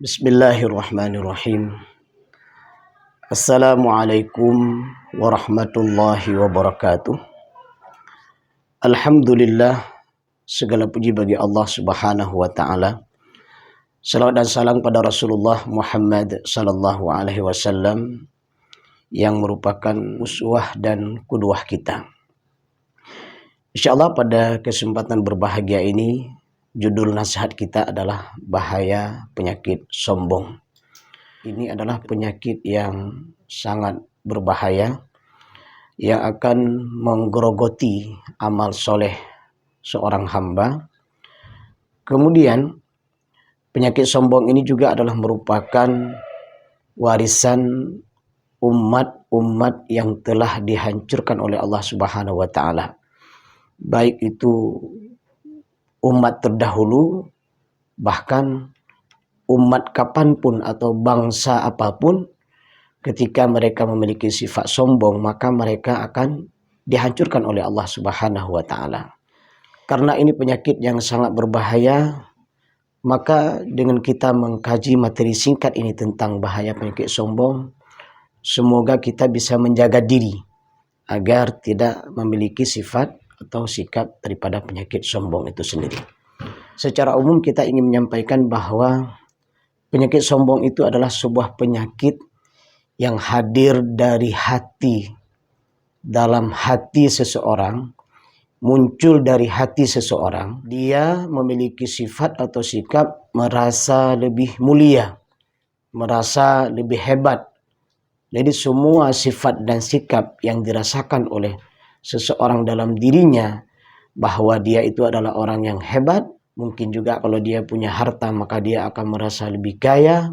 Bismillahirrahmanirrahim. Assalamualaikum warahmatullahi wabarakatuh. Alhamdulillah, segala puji bagi Allah Subhanahu wa taala. Salawat dan salam pada Rasulullah Muhammad sallallahu alaihi wasallam yang merupakan uswah dan qudwah kita. Insyaallah pada kesempatan berbahagia ini judul nasihat kita adalah bahaya penyakit sombong. Ini adalah penyakit yang sangat berbahaya yang akan menggerogoti amal soleh seorang hamba. Kemudian penyakit sombong ini juga adalah merupakan warisan umat-umat yang telah dihancurkan oleh Allah Subhanahu wa taala. Baik itu umat terdahulu, bahkan umat kapanpun atau bangsa apapun, ketika mereka memiliki sifat sombong, maka mereka akan dihancurkan oleh Allah Subhanahu wa taala. Karena ini penyakit yang sangat berbahaya, maka dengan kita mengkaji materi singkat ini tentang bahaya penyakit sombong, semoga kita bisa menjaga diri agar tidak memiliki sifat atau sikap daripada penyakit sombong itu sendiri. Secara umum kita ingin menyampaikan bahwa penyakit sombong itu adalah sebuah penyakit yang hadir dari hati, dalam hati seseorang, muncul dari hati seseorang. Dia memiliki sifat atau sikap merasa lebih mulia, merasa lebih hebat. Jadi semua sifat dan sikap yang dirasakan oleh seseorang dalam dirinya, bahwa dia itu adalah orang yang hebat. Mungkin juga kalau dia punya harta maka dia akan merasa lebih kaya,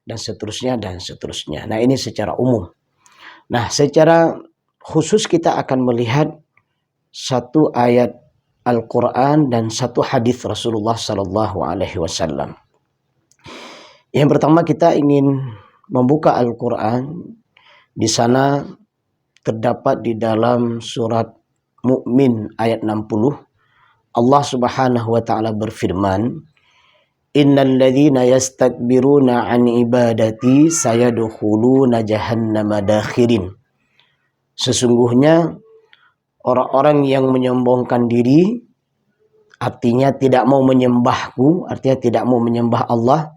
dan seterusnya dan seterusnya. Nah, ini secara umum. Nah, secara khusus kita akan melihat satu ayat Al-Quran dan satu hadis Rasulullah Sallallahu Alaihi Wasallam. Yang pertama kita ingin membuka Al-Quran. Di sana terdapat di dalam surat Mu'min ayat 60. Allah Subhanahu wa taala berfirman, "Innal ladzina yastakbiruna an ibadati sayadkhuluna jahannama dakhirin." Sesungguhnya orang-orang yang menyombongkan diri, artinya tidak mau menyembahku, artinya tidak mau menyembah Allah,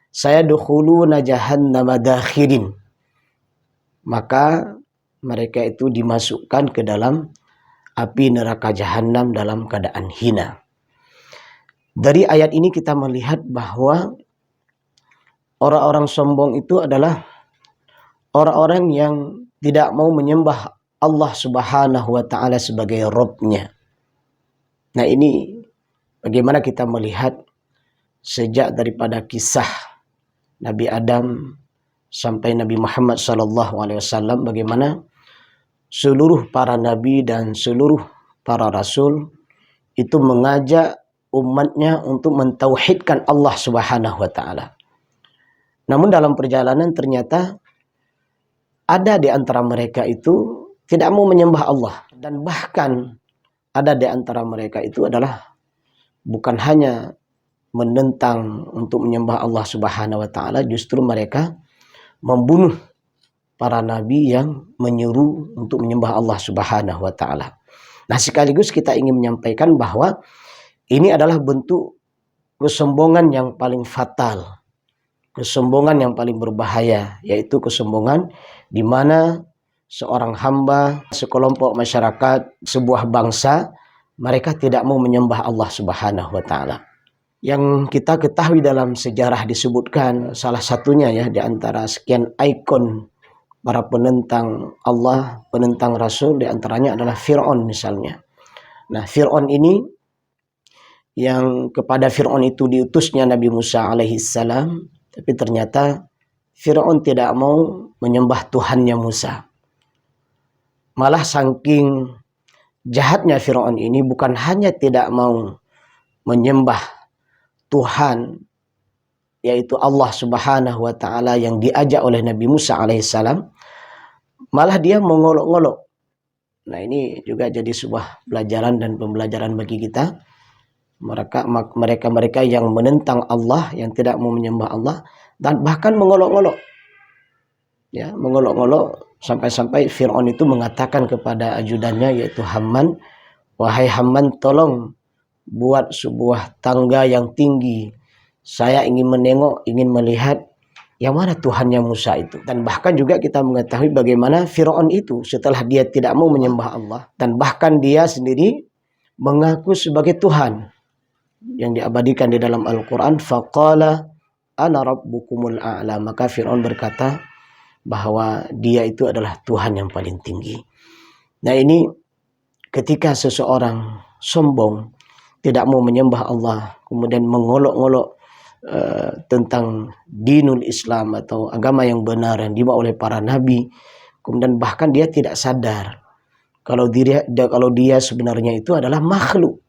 sayadkhuluna jahannama dakhirin. Maka mereka itu dimasukkan ke dalam api neraka jahanam dalam keadaan hina. Dari ayat ini kita melihat bahwa orang-orang sombong itu adalah orang-orang yang tidak mau menyembah Allah Subhanahu wa taala sebagai Rabb-nya. Nah, ini bagaimana kita melihat sejak daripada kisah Nabi Adam sampai Nabi Muhammad SAW, bagaimana seluruh para nabi dan seluruh para rasul itu mengajak umatnya untuk mentauhidkan Allah Subhanahu wa taala. Namun dalam perjalanan ternyata ada di antara mereka itu tidak mau menyembah Allah, dan bahkan ada di antara mereka itu adalah bukan hanya menentang untuk menyembah Allah Subhanahu wa taala, justru mereka membunuh para nabi yang menyuruh untuk menyembah Allah Subhanahu wa taala. Nah, sekaligus kita ingin menyampaikan bahwa ini adalah bentuk kesombongan yang paling fatal, kesombongan yang paling berbahaya, yaitu kesombongan di mana seorang hamba, sekelompok masyarakat, sebuah bangsa, mereka tidak mau menyembah Allah Subhanahu wa taala. Yang kita ketahui dalam sejarah disebutkan salah satunya ya di antara sekian ikon para penentang Allah, penentang Rasul, di antaranya adalah Fir'aun misalnya. Nah, Fir'aun ini, yang kepada Fir'aun itu diutusnya Nabi Musa alaihissalam, tapi ternyata Fir'aun tidak mau menyembah Tuhannya Musa. Malah saking jahatnya Fir'aun ini, bukan hanya tidak mau menyembah Tuhan, yaitu Allah Subhanahu wa taala yang diajak oleh Nabi Musa alaihissalam, malah dia mengolok-ngolok. Nah, ini juga jadi sebuah pelajaran dan pembelajaran bagi kita. mereka yang menentang Allah, yang tidak mau menyembah Allah, dan bahkan mengolok-olok, ya, mengolok-olok sampai-sampai Fir'aun itu mengatakan kepada ajudannya yaitu Haman, wahai Haman, tolong buat sebuah tangga yang tinggi, saya ingin menengok, ingin melihat yang mana Tuhannya Musa itu. Dan bahkan juga kita mengetahui bagaimana Fir'aun itu setelah dia tidak mau menyembah Allah, dan bahkan dia sendiri mengaku sebagai Tuhan yang diabadikan di dalam Al-Quran, faqala ana rabbukumul a'la, maka Fir'aun berkata bahwa dia itu adalah Tuhan yang paling tinggi. Nah, ini ketika seseorang sombong, tidak mau menyembah Allah, kemudian mengolok-olok tentang dinul Islam atau agama yang benar yang dibawa oleh para nabi, kemudian bahkan dia tidak sadar kalau dia sebenarnya itu adalah makhluk.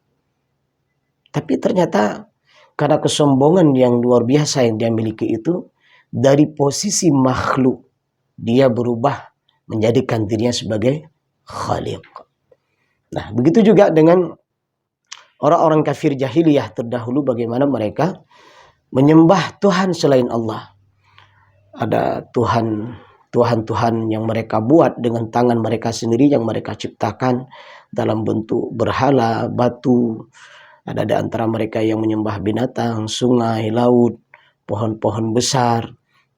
Tapi ternyata karena kesombongan yang luar biasa yang dia miliki itu, dari posisi makhluk dia berubah menjadikan dirinya sebagai khaliq. Nah, begitu juga dengan orang-orang kafir jahiliyah terdahulu, bagaimana mereka menyembah Tuhan selain Allah. Ada Tuhan yang mereka buat dengan tangan mereka sendiri, yang mereka ciptakan dalam bentuk berhala, batu. Ada di antara mereka yang menyembah binatang, sungai, laut, pohon-pohon besar,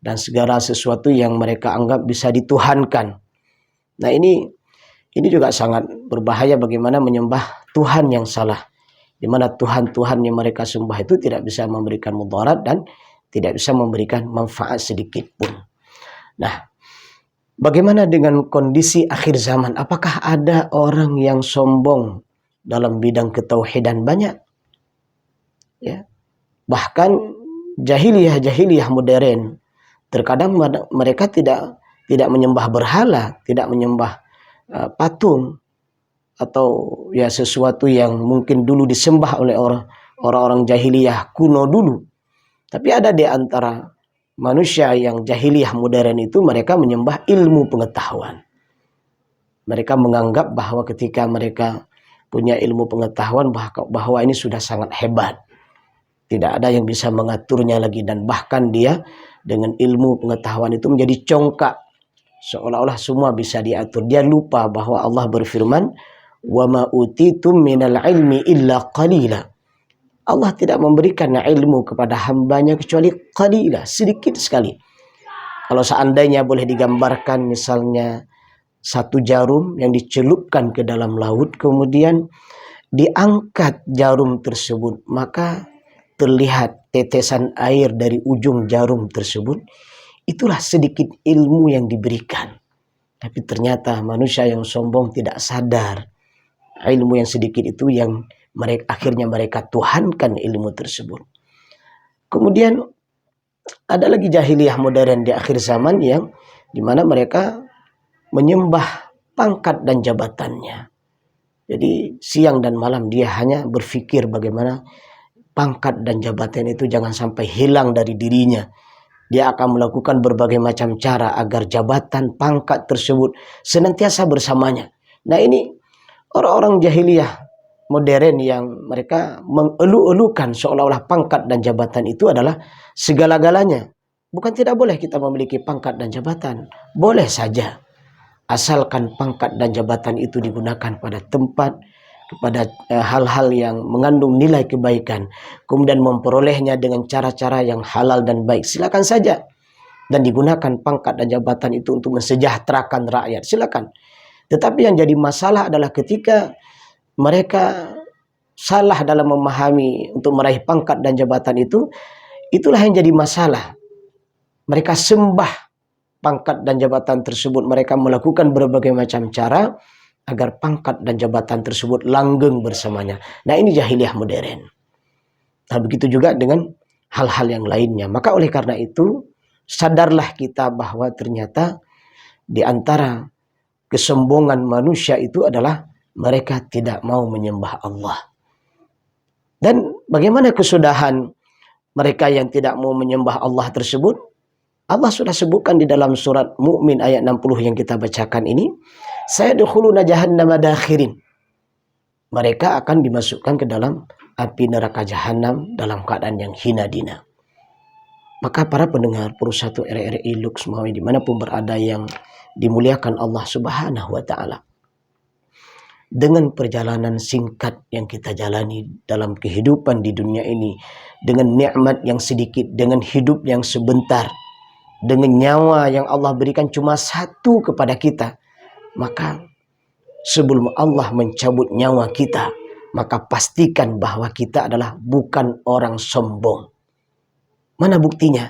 dan segala sesuatu yang mereka anggap bisa dituhankan. Nah, ini juga sangat berbahaya, bagaimana menyembah Tuhan yang salah, di mana Tuhan-Tuhan yang mereka sembah itu tidak bisa memberikan mudarat dan tidak bisa memberikan manfaat sedikit pun. Nah, bagaimana dengan kondisi akhir zaman? Apakah ada orang yang sombong dalam bidang ketauhidan? Banyak. Ya. Bahkan jahiliyah modern, terkadang mereka tidak menyembah berhala, tidak menyembah patung, atau ya sesuatu yang mungkin dulu disembah oleh orang-orang jahiliyah kuno dulu. Tapi ada di antara manusia yang jahiliyah modern itu, mereka menyembah ilmu pengetahuan. Mereka menganggap bahwa ketika mereka punya ilmu pengetahuan, bahwa ini sudah sangat hebat, tidak ada yang bisa mengaturnya lagi, dan bahkan dia dengan ilmu pengetahuan itu menjadi congkak, seolah-olah semua bisa diatur. Dia lupa bahwa Allah berfirman, wa ma utitum minal ilmi illa qalila. Allah tidak memberikan ilmu kepada hambanya kecuali qalila, sedikit sekali. Kalau seandainya boleh digambarkan, misalnya satu jarum yang dicelupkan ke dalam laut, kemudian diangkat jarum tersebut, maka terlihat tetesan air dari ujung jarum tersebut. Itulah sedikit ilmu yang diberikan. Tapi ternyata manusia yang sombong tidak sadar ilmu yang sedikit itu yang akhirnya mereka tuhankan ilmu tersebut. Kemudian ada lagi jahiliyah modern di akhir zaman, yang dimana mereka menyembah pangkat dan jabatannya. Jadi siang dan malam dia hanya berpikir bagaimana pangkat dan jabatan itu jangan sampai hilang dari dirinya. Dia akan melakukan berbagai macam cara agar jabatan, pangkat tersebut senantiasa bersamanya. Nah, ini orang-orang jahiliyah modern yang mereka mengeluh-elukan seolah-olah pangkat dan jabatan itu adalah segala-galanya. Bukan tidak boleh kita memiliki pangkat dan jabatan. Boleh saja. Asalkan pangkat dan jabatan itu digunakan pada tempat, kepada hal-hal yang mengandung nilai kebaikan, kemudian memperolehnya dengan cara-cara yang halal dan baik, silakan saja. Dan digunakan pangkat dan jabatan itu untuk mensejahterakan rakyat, silakan. Tetapi yang jadi masalah adalah ketika mereka salah dalam memahami untuk meraih pangkat dan jabatan itu, itulah yang jadi masalah. Mereka sembah pangkat dan jabatan tersebut, mereka melakukan berbagai macam cara agar pangkat dan jabatan tersebut langgeng bersamanya. Nah, ini jahiliyah modern. Nah, begitu juga dengan hal-hal yang lainnya. Maka oleh karena itu, sadarlah kita bahwa ternyata di antara kesombongan manusia itu adalah mereka tidak mau menyembah Allah. Dan bagaimana kesudahan mereka yang tidak mau menyembah Allah tersebut? Allah sudah sebutkan di dalam surat Mu'min ayat 60 yang kita bacakan ini, sayadkhuluna jahannama dakhirin. Mereka akan dimasukkan ke dalam api neraka jahanam dalam keadaan yang hina dina. Maka para pendengar Perusahaan RRI Lux Maui dimanapun berada yang dimuliakan Allah Subhanahu wa Ta'ala, dengan perjalanan singkat yang kita jalani dalam kehidupan di dunia ini, dengan nikmat yang sedikit, dengan hidup yang sebentar, dengan nyawa yang Allah berikan cuma satu kepada kita, maka sebelum Allah mencabut nyawa kita, maka pastikan bahwa kita adalah bukan orang sombong. Mana buktinya?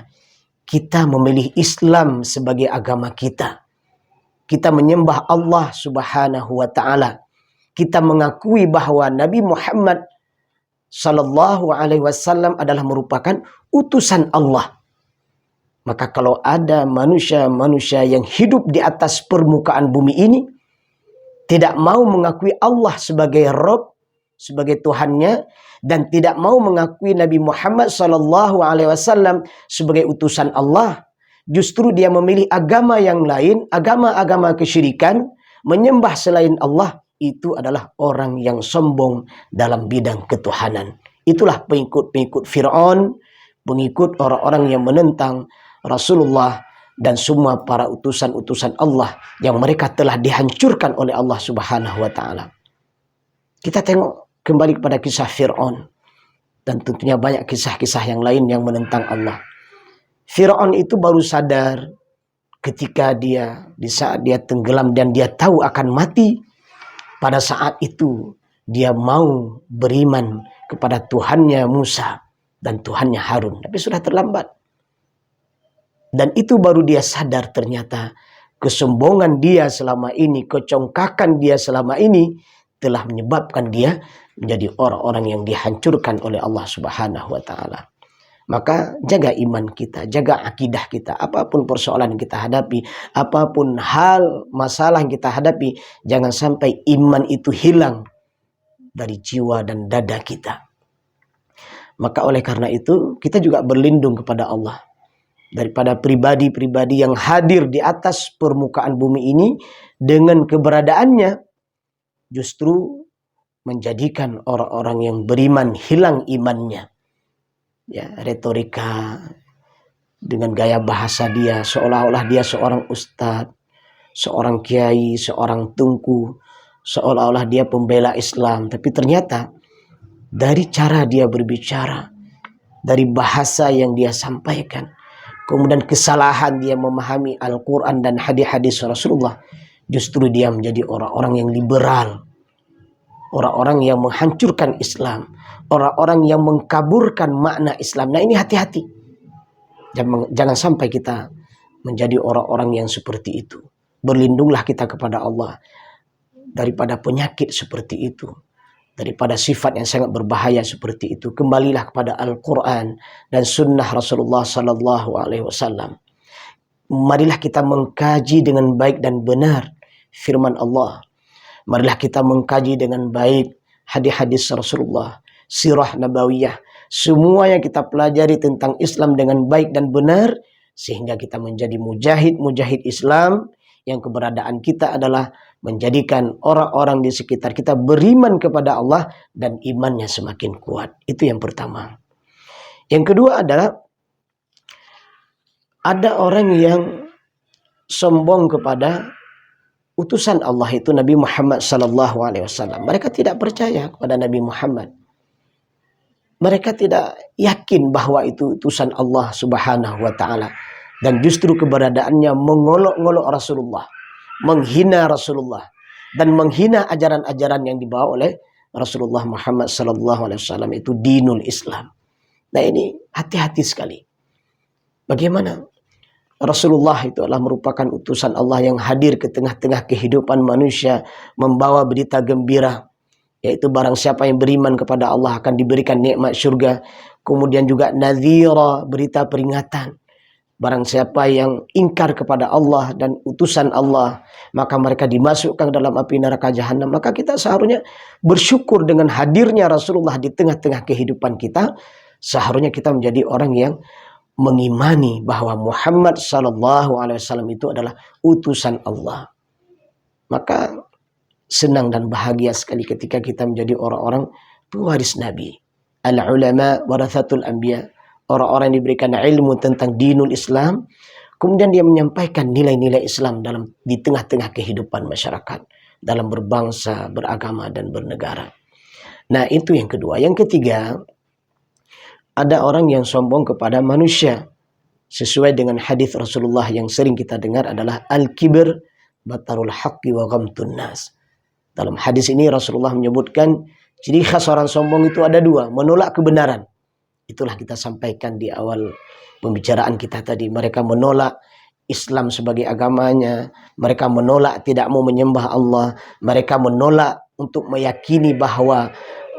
Kita memilih Islam sebagai agama kita. Kita menyembah Allah Subhanahu wa Ta'ala. Kita mengakui bahwa Nabi Muhammad Sallallahu Alaihi Wasallam adalah merupakan utusan Allah. Maka kalau ada manusia-manusia yang hidup di atas permukaan bumi ini, tidak mau mengakui Allah sebagai Rabb, sebagai Tuhannya, dan tidak mau mengakui Nabi Muhammad Sallallahu Alaihi Wasallam sebagai utusan Allah, justru dia memilih agama yang lain, agama-agama kesyirikan, menyembah selain Allah, itu adalah orang yang sombong dalam bidang ketuhanan. Itulah pengikut-pengikut Fir'aun, pengikut orang-orang yang menentang Rasulullah dan semua para utusan-utusan Allah yang mereka telah dihancurkan oleh Allah Subhanahu wa Ta'ala. Kita tengok kembali kepada kisah Fir'aun, dan tentunya banyak kisah-kisah yang lain yang menentang Allah. Fir'aun itu baru sadar ketika di saat dia tenggelam dan dia tahu akan mati. Pada saat itu dia mau beriman kepada Tuhannya Musa dan Tuhannya Harun, tapi sudah terlambat. Dan itu baru dia sadar ternyata kesombongan dia selama ini, kecongkakan dia selama ini telah menyebabkan dia menjadi orang-orang yang dihancurkan oleh Allah Subhanahu wa Ta'ala. Maka jaga iman kita, jaga akidah kita. Apapun persoalan yang kita hadapi, apapun hal masalah yang kita hadapi, jangan sampai iman itu hilang dari jiwa dan dada kita. Maka oleh karena itu, kita juga berlindung kepada Allah daripada pribadi-pribadi yang hadir di atas permukaan bumi ini dengan keberadaannya justru menjadikan orang-orang yang beriman hilang imannya. Ya, retorika dengan gaya bahasa dia seolah-olah dia seorang ustadz, seorang kiai, seorang tungku, seolah-olah dia pembela Islam, tapi ternyata dari cara dia berbicara, dari bahasa yang dia sampaikan, kemudian kesalahan dia memahami Al-Quran dan hadis-hadis Rasulullah, justru dia menjadi orang-orang yang liberal, orang-orang yang menghancurkan Islam, orang-orang yang mengkaburkan makna Islam. Nah, ini hati-hati. Jangan sampai kita menjadi orang-orang yang seperti itu. Berlindunglah kita kepada Allah daripada penyakit seperti itu, daripada sifat yang sangat berbahaya seperti itu. Kembalilah kepada Al-Quran dan Sunnah Rasulullah Sallallahu Alaihi Wasallam. Marilah kita mengkaji dengan baik dan benar firman Allah. Marilah kita mengkaji dengan baik hadis-hadis Rasulullah, sirah nabawiyah, semua yang kita pelajari tentang Islam dengan baik dan benar, sehingga kita menjadi mujahid-mujahid Islam yang keberadaan kita adalah menjadikan orang-orang di sekitar kita beriman kepada Allah dan imannya semakin kuat. Itu yang pertama. Yang kedua adalah ada orang yang sombong kepada utusan Allah, itu Nabi Muhammad sallallahu alaihi wasallam. Mereka tidak percaya kepada Nabi Muhammad. Mereka tidak yakin bahwa itu utusan Allah Subhanahu wa Ta'ala. Dan justru keberadaannya mengolok-ngolok Rasulullah, menghina Rasulullah, dan menghina ajaran-ajaran yang dibawa oleh Rasulullah Muhammad sallallahu alaihi wasallam, itu dinul Islam. Nah, ini hati-hati sekali. Bagaimana Rasulullah itu adalah merupakan utusan Allah yang hadir ke tengah-tengah kehidupan manusia, membawa berita gembira, yaitu barang siapa yang beriman kepada Allah akan diberikan nikmat syurga. Kemudian juga nadhira, berita peringatan. Barang siapa yang ingkar kepada Allah dan utusan Allah, maka mereka dimasukkan dalam api neraka jahanam. Maka kita seharusnya bersyukur dengan hadirnya Rasulullah di tengah-tengah kehidupan kita. Seharusnya kita menjadi orang yang mengimani bahwa Muhammad sallallahu alaihi wasallam itu adalah utusan Allah. Maka senang dan bahagia sekali ketika kita menjadi orang-orang pewaris Nabi. Al-ulama warathatul anbiya. Orang-orang yang diberikan ilmu tentang dinul Islam, kemudian dia menyampaikan nilai-nilai Islam di tengah-tengah kehidupan masyarakat, dalam berbangsa, beragama, dan bernegara. Nah, itu yang kedua. Yang ketiga, ada orang yang sombong kepada manusia. Sesuai dengan hadis Rasulullah yang sering kita dengar adalah al-kibr batarul haqqi wa ghamtun nas. Dalam hadis ini Rasulullah menyebutkan ciri khas orang sombong itu ada dua, menolak kebenaran. Itulah kita sampaikan di awal pembicaraan kita tadi. Mereka menolak Islam sebagai agamanya. Mereka menolak tidak mau menyembah Allah. Mereka menolak untuk meyakini bahwa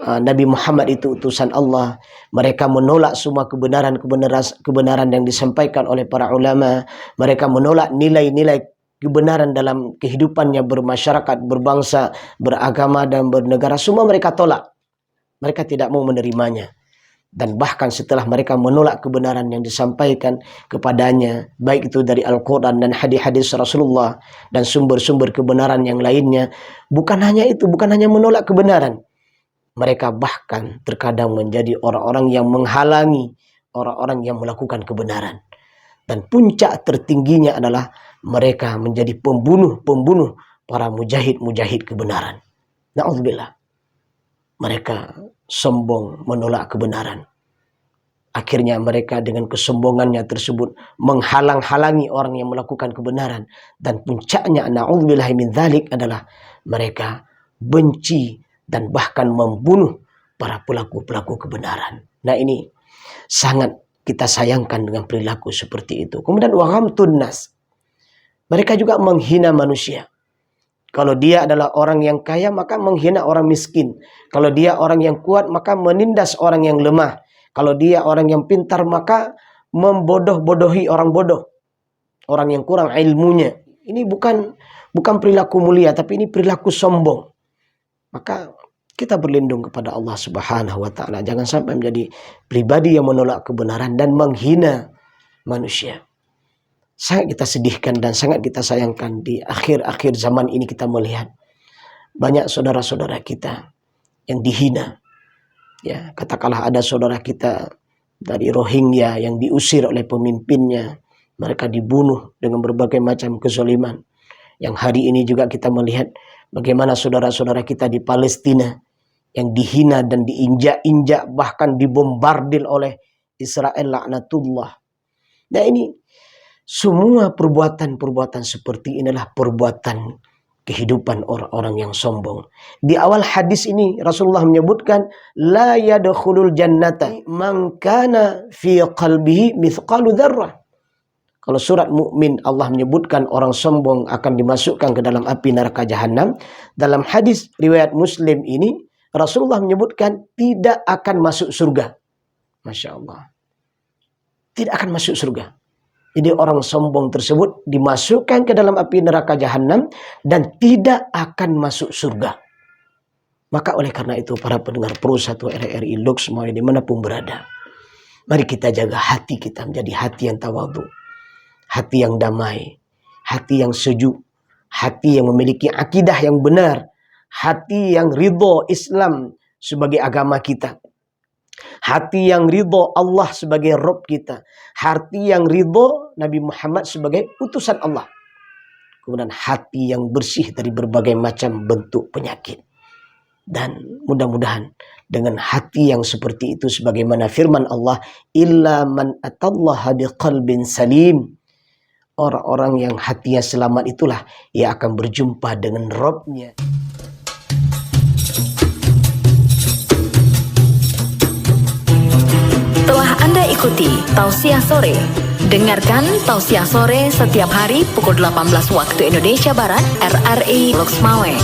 Nabi Muhammad itu utusan Allah. Mereka menolak semua kebenaran yang disampaikan oleh para ulama. Mereka menolak nilai-nilai kebenaran dalam kehidupannya bermasyarakat, berbangsa, beragama, dan bernegara. Semua mereka tolak. Mereka tidak mau menerimanya. Dan bahkan setelah mereka menolak kebenaran yang disampaikan kepadanya, baik itu dari Al-Quran dan hadis-hadis Rasulullah dan sumber-sumber kebenaran yang lainnya, bukan hanya itu, bukan hanya menolak kebenaran, mereka bahkan terkadang menjadi orang-orang yang menghalangi orang-orang yang melakukan kebenaran. Dan puncak tertingginya adalah mereka menjadi pembunuh-pembunuh para mujahid-mujahid kebenaran. Na'udzubillah. Mereka sombong menolak kebenaran. Akhirnya mereka dengan kesombongannya tersebut menghalang-halangi orang yang melakukan kebenaran. Dan puncaknya, na'udzubillahi min dzalik, adalah mereka benci dan bahkan membunuh para pelaku-pelaku kebenaran. Nah, ini sangat kita sayangkan dengan perilaku seperti itu. Kemudian wa ghamtun nas. Mereka juga menghina manusia. Kalau dia adalah orang yang kaya, maka menghina orang miskin. Kalau dia orang yang kuat, maka menindas orang yang lemah. Kalau dia orang yang pintar, maka membodoh-bodohi orang bodoh. Orang yang kurang ilmunya. Ini bukan perilaku mulia, tapi ini perilaku sombong. Maka kita berlindung kepada Allah Subhanahu wa ta'ala. Jangan sampai menjadi pribadi yang menolak kebenaran dan menghina manusia. Sangat kita sedihkan dan sangat kita sayangkan di akhir-akhir zaman ini kita melihat banyak saudara-saudara kita yang dihina. Ya, katakanlah ada saudara kita dari Rohingya yang diusir oleh pemimpinnya. Mereka dibunuh dengan berbagai macam kezaliman. Yang hari ini juga kita melihat bagaimana saudara-saudara kita di Palestina yang dihina dan diinjak-injak, bahkan dibombardir oleh Israel laknatullah. Nah, ini semua perbuatan-perbuatan seperti inilah perbuatan kehidupan orang-orang yang sombong. Di awal hadis ini Rasulullah menyebutkan la yadkhulul jannata man kana fi qalbihi mithqalu dzarrah. Kalau surat Mukmin Allah menyebutkan orang sombong akan dimasukkan ke dalam api neraka jahanam. Dalam hadis riwayat Muslim ini Rasulullah menyebutkan tidak akan masuk surga. Masya Allah. Tidak akan masuk surga. Jadi orang sombong tersebut dimasukkan ke dalam api neraka jahanam dan tidak akan masuk surga. Maka oleh karena itu para pendengar Pro 1 RRI Lux semuanya dimanapun berada, mari kita jaga hati kita menjadi hati yang tawadhu, hati yang damai, hati yang sejuk, hati yang memiliki akidah yang benar, hati yang ridho Islam sebagai agama kita, hati yang ridho Allah sebagai Rabb kita, hati yang ridho Nabi Muhammad sebagai utusan Allah, kemudian hati yang bersih dari berbagai macam bentuk penyakit. Dan mudah-mudahan dengan hati yang seperti itu, sebagaimana firman Allah, illa man atallaha biqalbin salim, orang-orang yang hatinya selamat itulah yang akan berjumpa dengan Rabb-Nya. Telah Anda ikuti Tausiah Sore. Dengarkan Tausiah Sore setiap hari pukul 18 waktu Indonesia Barat, RRI Lux Maweng.